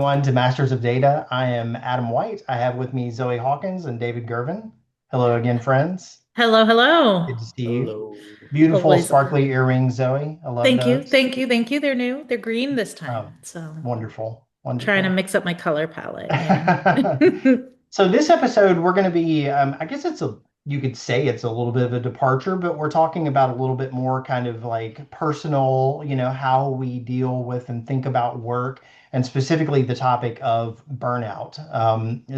everyone, to Masters of Data. I am Adam White. I have with me Zoe Hawkins and David Gervin. Hello again, friends. Hello, hello. Good to see you. Hello. Beautiful Always. sparkly earrings, Zoe. I love Thank you. those. Thank you. Thank you. They're new. They're green this time. Oh, So wonderful. trying to Wonderful. mix up my color palette. Yeah. So this episode, we're going to be, I guess you could say it's a little bit of a departure, but we're talking about a little bit more kind of like personal, how we deal with and think about work, and specifically the topic of burnout.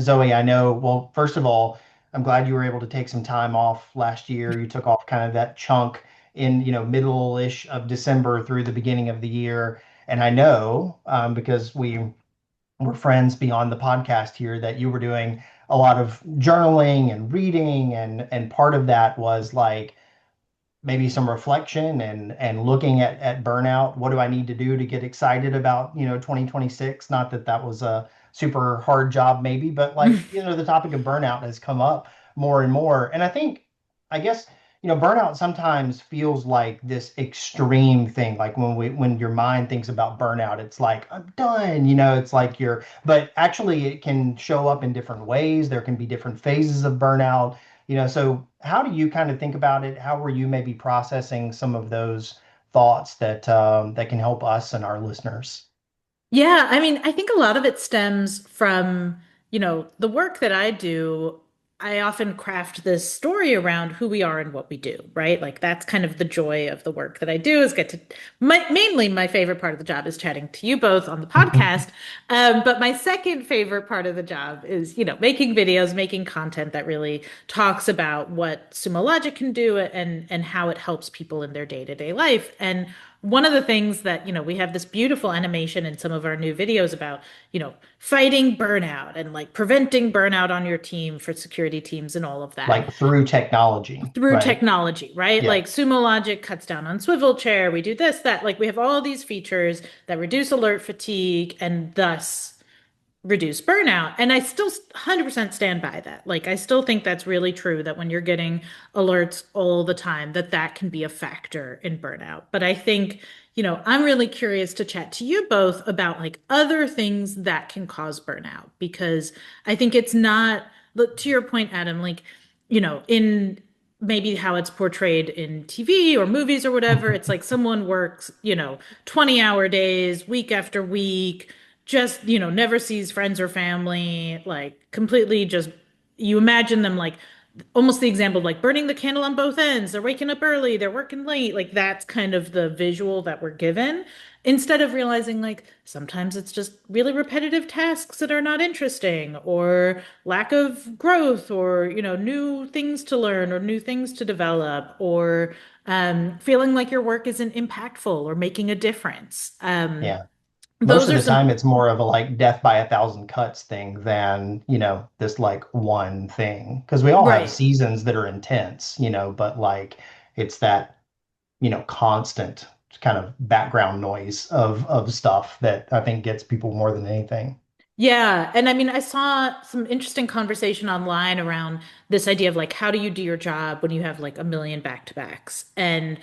Zoe, I know, well, first of all, I'm glad you were able to take some time off last year. You took off kind of that chunk in, middle-ish of December through the beginning of the year. And I know, because we're friends beyond the podcast here, that you were doing a lot of journaling and reading, and part of that was like maybe some reflection and looking at burnout. What do I need to do to get excited about 2026? Not that that was a super hard job maybe, but like the topic of burnout has come up more and more. And I guess burnout sometimes feels like this extreme thing. Like when your mind thinks about burnout, it's like I'm done. It's like but actually it can show up in different ways. There can be different phases of burnout. So how do you kind of think about it? How were you maybe processing some of those thoughts that can help us and our listeners? Yeah, I mean, I think a lot of it stems from, the work that I do. I often craft this story around who we are and what we do, right? Like that's kind of the joy of the work that I do is get to mainly my favorite part of the job is chatting to you both on the podcast. But my second favorite part of the job is, making videos, making content that really talks about what Sumo Logic can do and how it helps people in their day-to-day life. And one of the things that, we have this beautiful animation in some of our new videos about, fighting burnout and like preventing burnout on your team for security teams and all of that Like through technology, through right? technology, right? Yeah. Like Sumo Logic cuts down on swivel chair. We do this, that. Like we have all these features that reduce alert fatigue and thus reduce burnout. And I still 100% stand by that. Like I still think that's really true that when you're getting alerts all the time, that that can be a factor in burnout. But I think, I'm really curious to chat to you both about like other things that can cause burnout because I think it's not, look, to your point, Adam, like, in maybe how it's portrayed in TV or movies or whatever, it's like someone works, 20-hour days, week after week, just, never sees friends or family, like completely just, you imagine them like almost the example of like burning the candle on both ends. They're waking up early, they're working late. Like that's kind of the visual that we're given instead of realizing like sometimes it's just really repetitive tasks that are not interesting or lack of growth or, new things to learn or new things to develop or feeling like your work isn't impactful or making a difference. Yeah. Most Those of are the time some, it's more of a like death by a thousand cuts thing than, this like one thing. Because we all have right. seasons that are intense, but like it's that, constant kind of background noise of stuff that I think gets people more than anything. Yeah. And I mean, I saw some interesting conversation online around this idea of like, how do you do your job when you have like a million back-to-backs? And,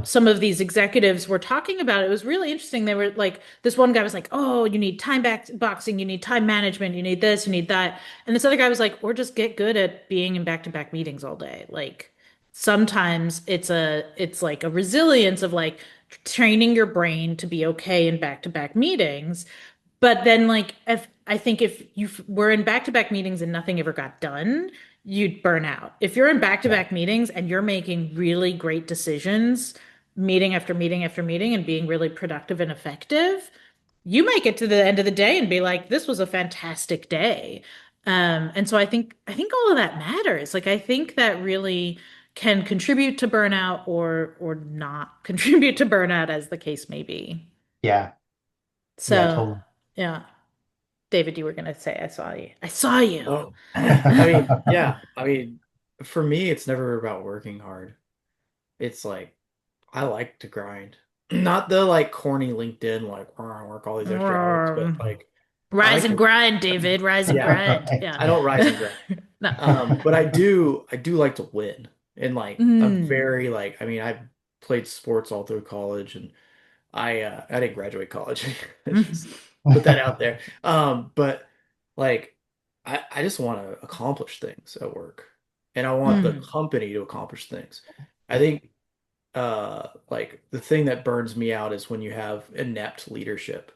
some of these executives were talking about it. It was really interesting. They were like, this one guy was like, oh, you need time back boxing, you need time management, you need this, you need that. And this other guy was like, or just get good at being in back-to-back meetings all day. Like sometimes it's like a resilience of like training your brain to be okay in back-to-back meetings. But then, like, if I think if you were in back-to-back meetings and nothing ever got done, you'd burn out. If you're in Yeah. back-to-back meetings and you're making really great decisions, meeting after meeting after meeting, and being really productive and effective, you might get to the end of the day and be like, "This was a fantastic day." And so I think all of that matters. Like, I think that really can contribute to burnout or not contribute to burnout, as the case may be. Yeah. Yeah, So, totally. yeah. David, you were gonna say I saw you. I saw you. Oh, I mean, yeah. I mean, for me, it's never about working hard. It's like I like to grind. Not the like corny LinkedIn, like I work all these extra hours, but Um, like I rise like and to, grind, David. Rise and yeah. grind. Right. Yeah. I don't rise and grind. No. But I do like to win in like a Mm. very like. I mean, I played sports all through college, and I didn't graduate college. Put that out there. But like I just want to accomplish things at work. And I want the Mm. company to accomplish things. I think like the thing that burns me out is when you have inept leadership.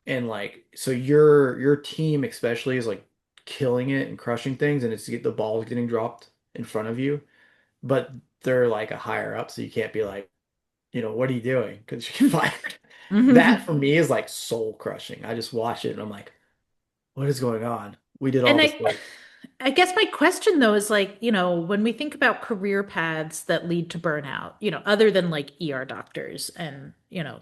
And like so your team especially is like killing it and crushing things and the ball is getting dropped in front of you, but they're like a higher up, so you can't be like, what are you doing? Because you get fired. That for me is like soul crushing. I just watch it and I'm like, what is going on? We did all And this work. I guess my question though is like, when we think about career paths that lead to burnout, other than like ER doctors and,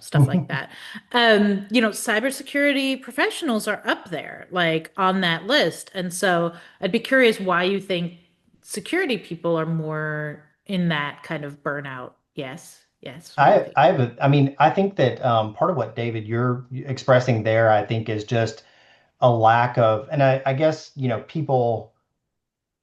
stuff like that, cybersecurity professionals are up there, like on that list. And so I'd be curious why you think security people are more in that kind of burnout. Yes. Yes. What do you think? I mean, I think that part of what David you're expressing there, I think, is just a lack of, and I guess, people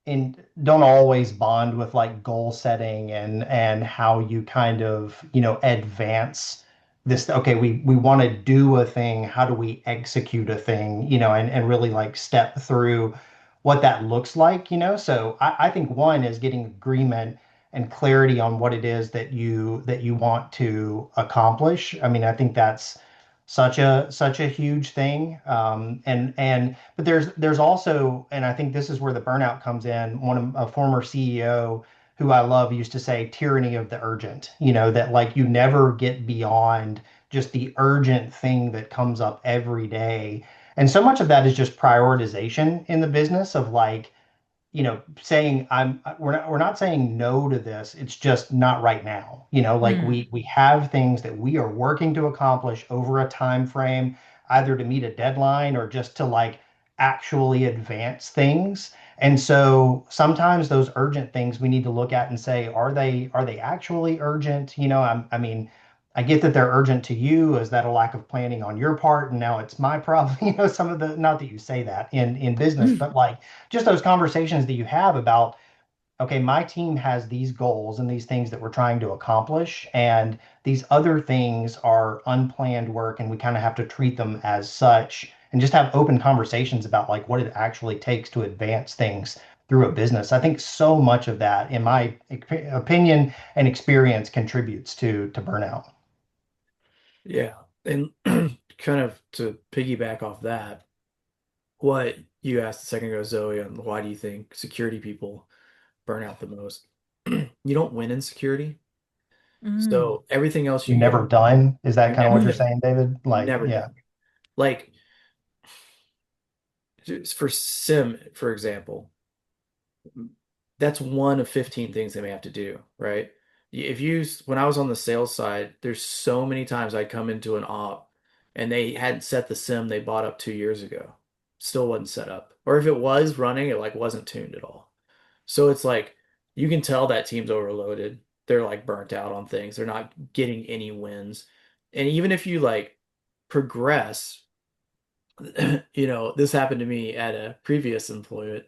and don't always bond with like goal setting and how you kind of advance this. Okay, we want to do a thing, how do we execute a thing, and really like step through what that looks like, so I think one is getting agreement and clarity on what it is that you want to accomplish. I mean, I think that's such a huge thing. And but there's also, and I think this is where the burnout comes in. A former CEO who I love used to say tyranny of the urgent, that like you never get beyond just the urgent thing that comes up every day. And so much of that is just prioritization in the business of like, saying we're not saying no to this. It's just not right now. Like Hmm. we have things that we are working to accomplish over a time frame, either to meet a deadline or just to like actually advance things. And so sometimes those urgent things we need to look at and say, are they actually urgent? I mean, I get that they're urgent to you. Is that a lack of planning on your part? And now it's my problem. Some of the, not that you say that in business, but like just those conversations that you have about, okay, my team has these goals and these things that we're trying to accomplish, and these other things are unplanned work, and we kind of have to treat them as such, and just have open conversations about like what it actually takes to advance things through a business. I think so much of that, in my opinion and experience, contributes to burnout. Yeah. And kind of to piggyback off that, what you asked a second ago, Zoe, on why do you think security people burn out the most? You don't win in security. Mm. So everything else You're you get, never done. Is that you're kind of never what you're done. saying, David? Like, Never yeah. done. Like just for SIM, for example, that's one of 15 things they may have to do, right? If you, when I was on the sales side, there's so many times I'd come into an op and they hadn't set the SIM they bought up 2 years ago. Still wasn't set up. Or if it was running, it like wasn't tuned at all. So it's like you can tell that team's overloaded. They're like burnt out on things. They're not getting any wins. And even if you like progress, this happened to me at a previous employment.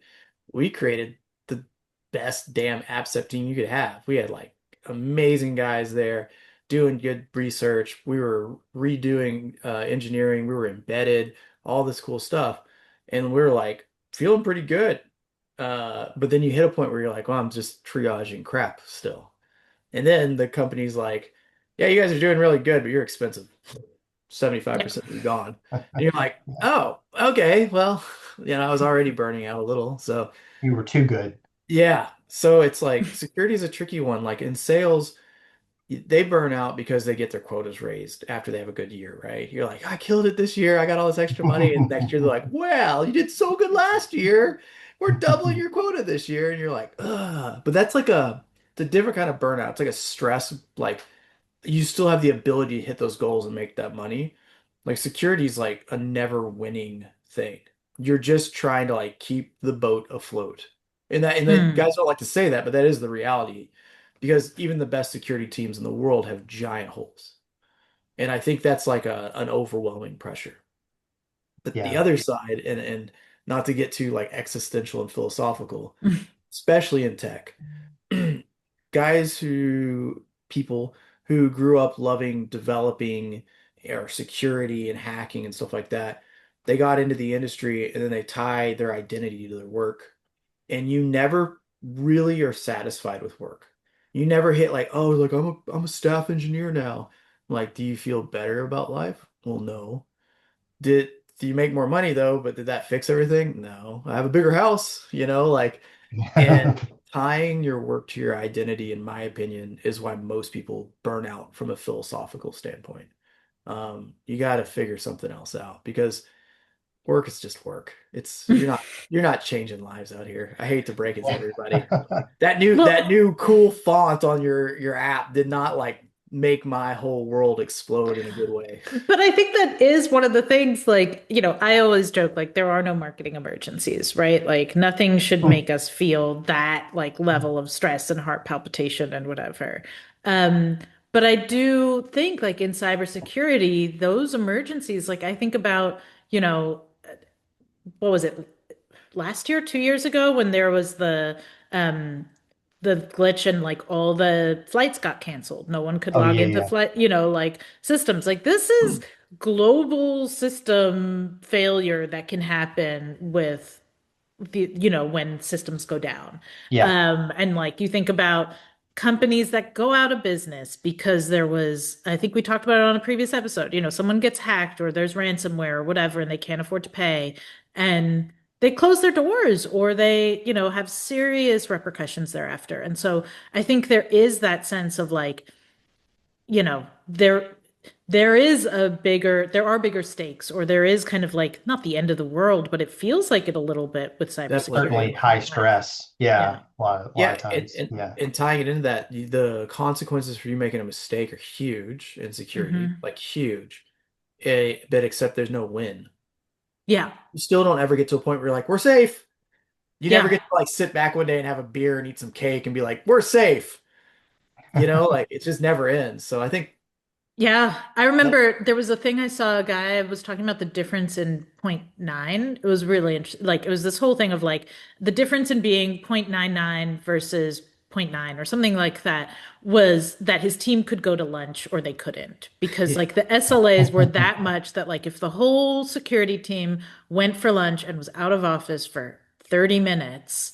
We created the best damn AppSec team you could have. We had like amazing guys there doing good research. We were redoing engineering. We were embedded, all this cool stuff. And we were like feeling pretty good. But then you hit a point where you're like, well, I'm just triaging crap still. And then the company's like, yeah, you guys are doing really good, but you're expensive. Yeah. 75% be gone. And you're like, oh, okay, well, I was already burning out a little. So You were too good. yeah. So it's like security is a tricky one. Like in sales, they burn out because they get their quotas raised after they have a good year, right? You're like, I killed it this year. I got all this extra money. And next year they're like, well, you did so good last year. We're doubling your quota this year. And you're like, ugh. But that's like it's a different kind of burnout. It's like a stress, like you still have the ability to hit those goals and make that money. Like security is like a never winning thing. You're just trying to like keep the boat afloat. And that Hmm. guys don't like to say that, but that is the reality. Because even the best security teams in the world have giant holes. And I think that's like an overwhelming pressure. But the Yeah. other side, and not to get too like existential and philosophical, especially in tech, people who grew up loving developing or security and hacking and stuff like that, they got into the industry and then they tie their identity to their work, and you never really are satisfied with work. You never hit like, oh, like I'm a staff engineer now. Like, do you feel better about life? Well, no. Did do you make more money though? But did that fix everything? No. I have a bigger house, like, and tying your work to your identity, in my opinion, is why most people burn out from a philosophical standpoint. You got to figure something else out because work is just work. It's you're not changing lives out here. I hate to break it to everybody. That Well, new cool font on your app did not like make my whole world explode in a good way. but I think that is one of the things, like, I always joke, like, there are no marketing emergencies, right? Like, nothing should make us feel that, like, level of stress and heart palpitation and whatever. Um, but I do think, like, in cybersecurity, those emergencies, like, I think about, you know, what was it, last year, 2 years ago, when there was um the glitch and like all the flights got canceled. No one could Oh log yeah, into yeah. flight, like systems. Like this is global system failure that can happen with when systems go down. Yeah. And like you think about companies that go out of business because there was, I think we talked about it on a previous episode, someone gets hacked or there's ransomware or whatever and they can't afford to pay and they close their doors or they, have serious repercussions thereafter. And so I think there is that sense of like, there are bigger stakes, or there is kind of like not the end of the world, but it feels like it a little bit with Definitely cybersecurity. Certainly high stress. Yeah. Yeah. A lot of Yeah, and, times. and Yeah. and tying it into that, the consequences for you making a mistake are huge in security, Hmm. like huge. But except there's no win. Yeah. You still don't ever get to a point where you're like, we're safe. You never Yeah. get to like sit back one day and have a beer and eat some cake and be like, we're safe. Like it just never ends. So I think Yeah, I that remember there was a thing I saw a guy was talking about the difference in point 0.9. It was really interesting. Like it was this whole thing of like the difference in being 0.99 versus point 0.9 or something like that was that his team could go to lunch or they couldn't because like the SLAs were that much that like if the whole security team went for lunch and was out of office for 30 minutes,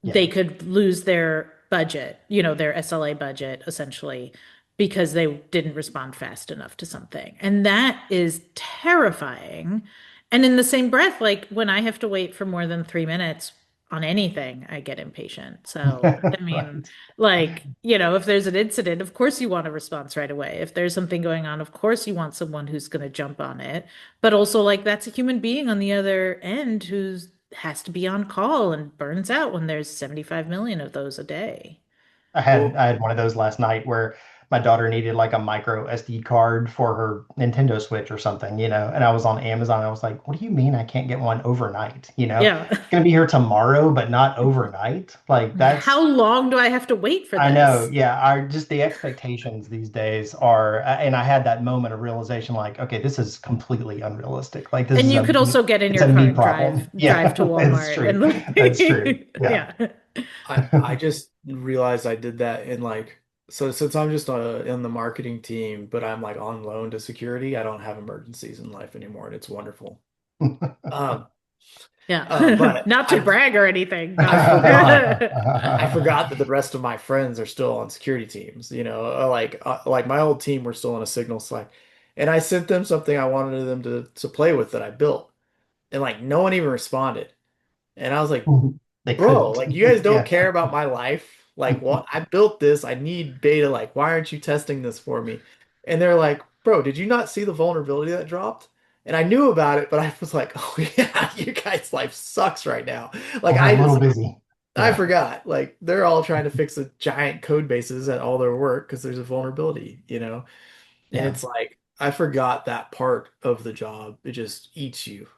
they Yeah. could lose their budget, their SLA budget essentially, because they didn't respond fast enough to something. And that is terrifying. And in the same breath, like when I have to wait for more than 3 minutes on anything, I get impatient. So, I mean, Right. like, if there's an incident, of course you want a response right away. If there's something going on, of course you want someone who's going to jump on it. But also, like, that's a human being on the other end who's has to be on call and burns out when there's 75 million of those a day. I had well, I had one of those last night where my daughter needed like a micro SD card for her Nintendo Switch or something, and I was on Amazon. I was like, "What do you mean I can't get one overnight? Yeah. It's gonna be here tomorrow, but not overnight." Like How that's long do I have to wait for I know, this? yeah. Just the expectations these days are, and I had that moment of realization, like, okay, this is completely unrealistic. Like this And is you could also get in it's your a car me and drive problem. drive Yeah, to it's Walmart true. and That's true. like Yeah. yeah. I just realized I did that in like so since I'm just in the marketing team, but I'm like on loan to security, I don't have emergencies in life anymore, and it's wonderful. Um, Yeah. but Not to brag or anything, I but forgot I forgot that the rest of my friends are still on security teams. Like my old team were still on a Signal Slack, and I sent them something I wanted them to play with that I built, and like no one even responded. And I was like, They bro, couldn't. like you guys don't Yeah. care about my life. Like what? I built this. I need beta. Like, why aren't you testing this for me? And they're like, bro, did you not see the vulnerability that dropped? And I knew about it, but I was like, oh yeah, you guys' life sucks right now. Like We're a I little just busy. I Yeah. forgot. Like they're all trying to fix the giant code bases at all their work because there's a vulnerability. And Yeah. it's like I forgot that part of the job. It just eats you,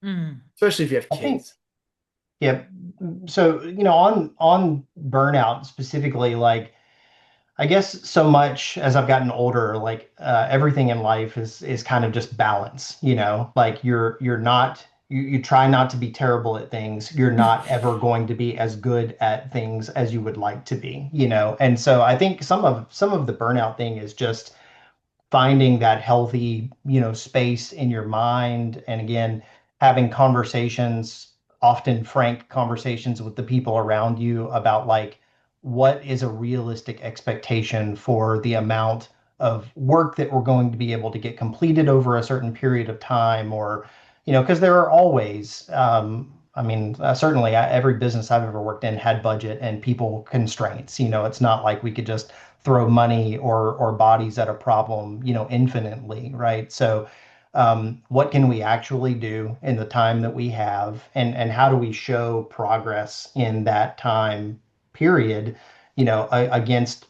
Mm. especially if you have I think, kids. yeah. So, on burnout specifically, like I guess so much as I've gotten older, like everything in life is kind of just balance, like you're not you try not to be terrible at things. You're not ever going to be as good at things as you would like to be. And so I think some of the burnout thing is just finding that healthy, space in your mind. And again, having conversations, often frank conversations with the people around you about like what is a realistic expectation for the amount of work that we're going to be able to get completed over a certain period of time, or because there are always, I mean, certainly every business I've ever worked in had budget and people constraints. It's not like we could just throw money or bodies at a problem, infinitely, right? So, what can we actually do in the time that we have, and how do we show progress in that time period, against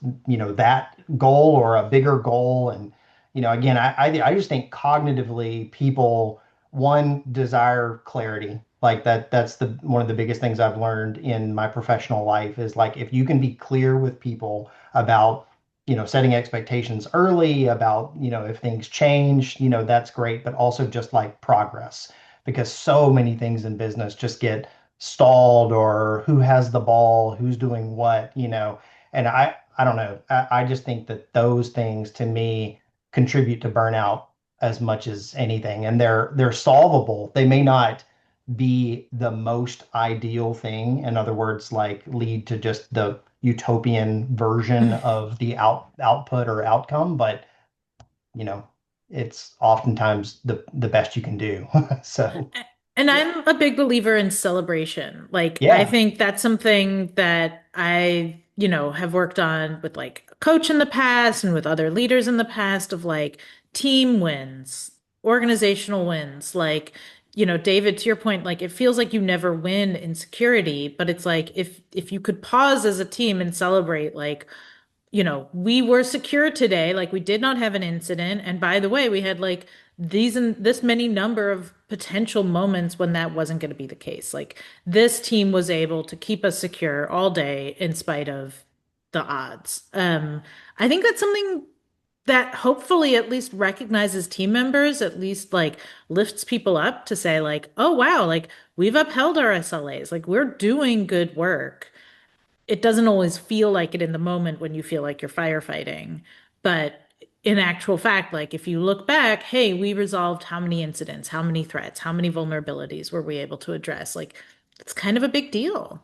that goal or a bigger goal? And again, I just think cognitively people one desire clarity. Like that's the one of the biggest things I've learned in my professional life is like if you can be clear with people about setting expectations early, about if things change, that's great, but also just like progress, because so many things in business just get stalled, or who has the ball, who's doing what, and I don't know, I just think that those things to me contribute to burnout as much as anything, and they're solvable. They may not be the most ideal thing. In other words, like lead to just the utopian version of the output or outcome, but you know, it's oftentimes the best you can do. So And Yeah. I'm a big believer in celebration. Like, I yeah, think that's something that I, have worked on with like a coach in the past and with other leaders in the past of like team wins, organizational wins. Like, David, to your point, like it feels like you never win in security, but it's like if you could pause as a team and celebrate, like, we were secure today. Like we did not have an incident. And by the way, we had like these and this many number of potential moments when that wasn't going to be the case. Like this team was able to keep us secure all day in spite of the odds. I think that's something that hopefully at least recognizes team members, at least like lifts people up to say like, oh wow, like we've upheld our SLAs, like we're doing good work. It doesn't always feel like it in the moment when you feel like you're firefighting. But in actual fact, like if you look back, hey, we resolved how many incidents, how many threats, how many vulnerabilities were we able to address? Like it's kind of a big deal.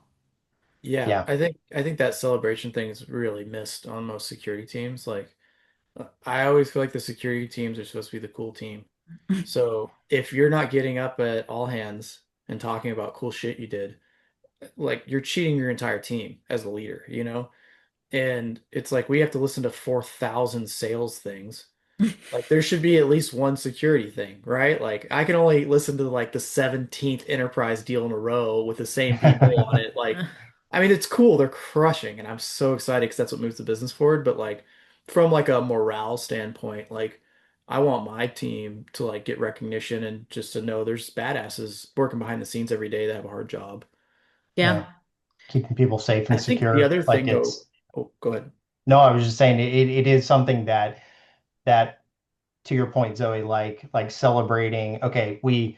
Yeah, yeah, I think that celebration thing is really missed on most security teams. Like I always feel like the security teams are supposed to be the cool team. So if you're not getting up at all hands and talking about cool shit you did, like you're cheating your entire team as the leader, you know? And it's like we have to listen to 4,000 sales things. Like there should be at least one security thing, right? Like I can only listen to like the 17th enterprise deal in a row with the same people on it. Like, I mean, it's cool. They're crushing, and I'm so excited because that's what moves the business forward. But like from like a morale standpoint, like I want my team to like get recognition and just to know there's badasses working behind the scenes every day that have a hard job. yeah, Yeah. keeping people safe I and think the secure. other Like thing though, it's oh, go ahead. no, I was just saying it is something that to your point, Zoe, like celebrating, okay, we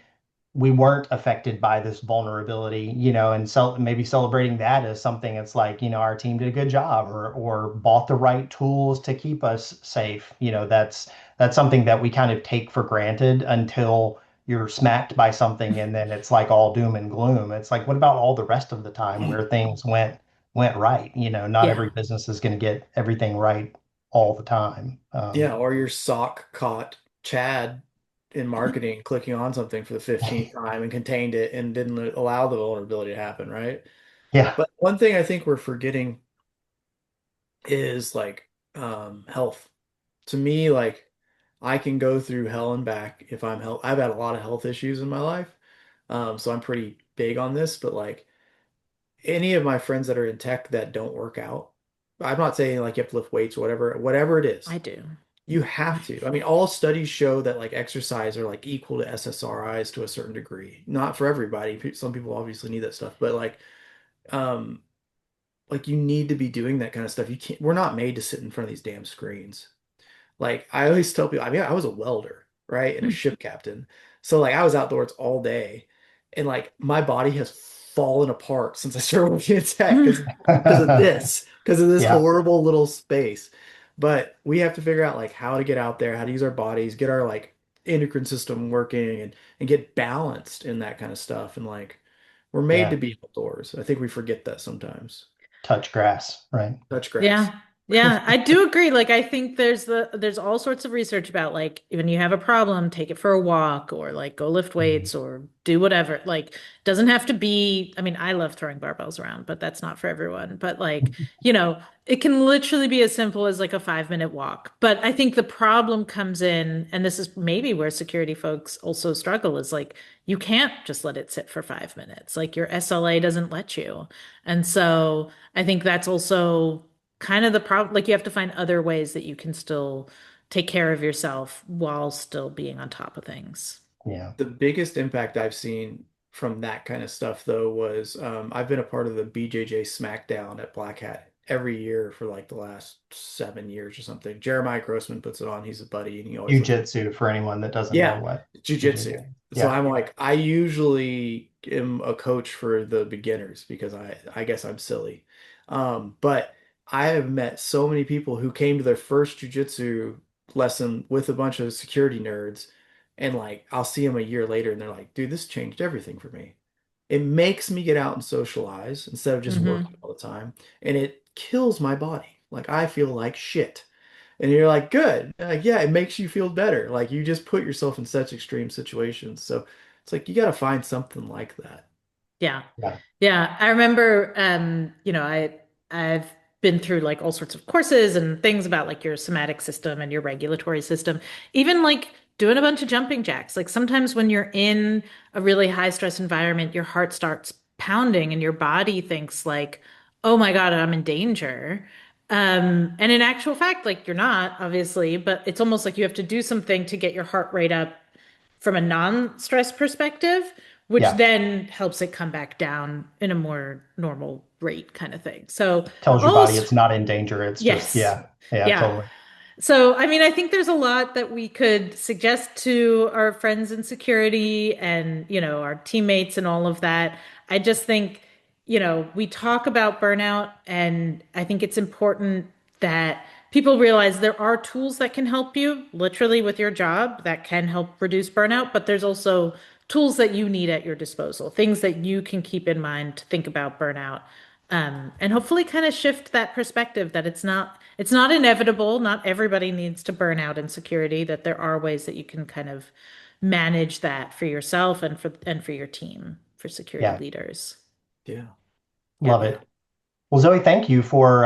weren't affected by this vulnerability, and maybe celebrating that as something that's like, our team did a good job, or bought the right tools to keep us safe. That's something that we kind of take for granted until you're smacked by something, and then it's like all doom and gloom. It's like, what about all the rest of the time where things went right? Not every Yeah. business is going to get everything right all the time. Yeah, or your sock caught Chad in marketing clicking on something for the 15th time and contained it and didn't allow the vulnerability to happen, right? Yeah. But one thing I think we're forgetting is like health. To me, like I can go through hell and back if I'm health. I've had a lot of health issues in my life. So I'm pretty big on this, but like any of my friends that are in tech that don't work out, I'm not saying like you have to lift weights or whatever it is. I do. You have to. I mean, all studies show that like exercise are like equal to SSRIs to a certain degree. Not for everybody. Some people obviously need that stuff, but um, like you need to be doing that kind of stuff. You can't, we're not made to sit in front of these damn screens. Like I always tell people, I mean, I was a welder, right? And a ship captain. So like I was outdoors all day and like my body has fallen apart since I started working in tech because of this Yeah. horrible little space. But we have to figure out like how to get out there, how to use our bodies, get our like endocrine system working and get balanced in that kind of stuff. And like we're made to Yeah. be outdoors. I think we forget that sometimes. Touch grass, right? Touch grass. Yeah. Yeah, I do agree. Like I think there's all sorts of research about like when you have a problem, take it for a walk or like go lift Mhm. weights or do whatever. Like doesn't have to be, I mean, I love throwing barbells around, but that's not for everyone. But like, it can literally be as simple as like a 5-minute walk. But I think the problem comes in, and this is maybe where security folks also struggle, is like you can't just let it sit for 5 minutes. Like your SLA doesn't let you. And so I think that's also kind of the problem. Like you have to find other ways that you can still take care of yourself while still being on top of things. Yeah. The biggest impact I've seen from that kind of stuff, though, was I've been a part of the BJJ SmackDown at Black Hat every year for like the last 7 years or something. Jeremiah Grossman puts it on. He's a buddy, and he always lets me. Jujitsu for anyone that doesn't know Yeah, what jujitsu. BJJ. So Yeah. I'm like, I usually am a coach for the beginners because I guess I'm silly. But I have met so many people who came to their first jujitsu lesson with a bunch of security nerds, and like I'll see them a year later, and they're like, "Dude, this changed everything for me. It makes me get out and socialize instead of just Hmm. working all the time, and it kills my body. Like I feel like shit." And you're like, good. Like, yeah, it makes you feel better. Like you just put yourself in such extreme situations. So it's like you got to find something like that. Yeah. Yeah. Yeah. I remember I've been through like all sorts of courses and things about like your somatic system and your regulatory system. Even like doing a bunch of jumping jacks. Like sometimes when you're in a really high stress environment, your heart starts pounding and your body thinks like, "Oh my God, I'm in danger." And in actual fact, like you're not, obviously, but it's almost like you have to do something to get your heart rate up from a non-stress perspective, which Yeah. then helps it come back down in a more normal rate kind of thing. So, Tells your all, body it's not in danger. It's just, yes. yeah. Yeah, Yeah. totally. So, I mean, I think there's a lot that we could suggest to our friends in security and, our teammates and all of that. I just think, we talk about burnout, and I think it's important that people realize there are tools that can help you literally with your job that can help reduce burnout, but there's also tools that you need at your disposal, things that you can keep in mind to think about burnout, and hopefully kind of shift that perspective that it's not inevitable. Not everybody needs to burn out in security, that there are ways that you can kind of manage that for yourself and for your team, for security Yeah. leaders. Yeah. Yeah. Love Yeah. it. Well, Zoe, thank you for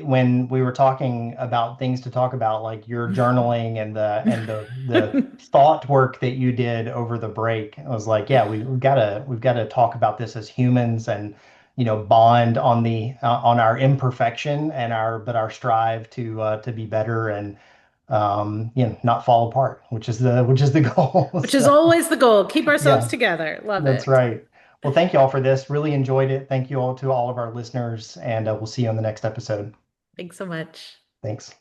when we were talking about things to talk about, like your journaling and the thought work that you did over the break. I was like, yeah, we've got to talk about this as humans and bond on the on our imperfection and our strive to be better and not fall apart, which is the goal. Which is So always the goal. Keep ourselves yeah. together. Love That's it. right. Well, thank you all for this. Really enjoyed it. Thank you all to all of our listeners, and we'll see you on the next episode. Thanks so much. Thanks.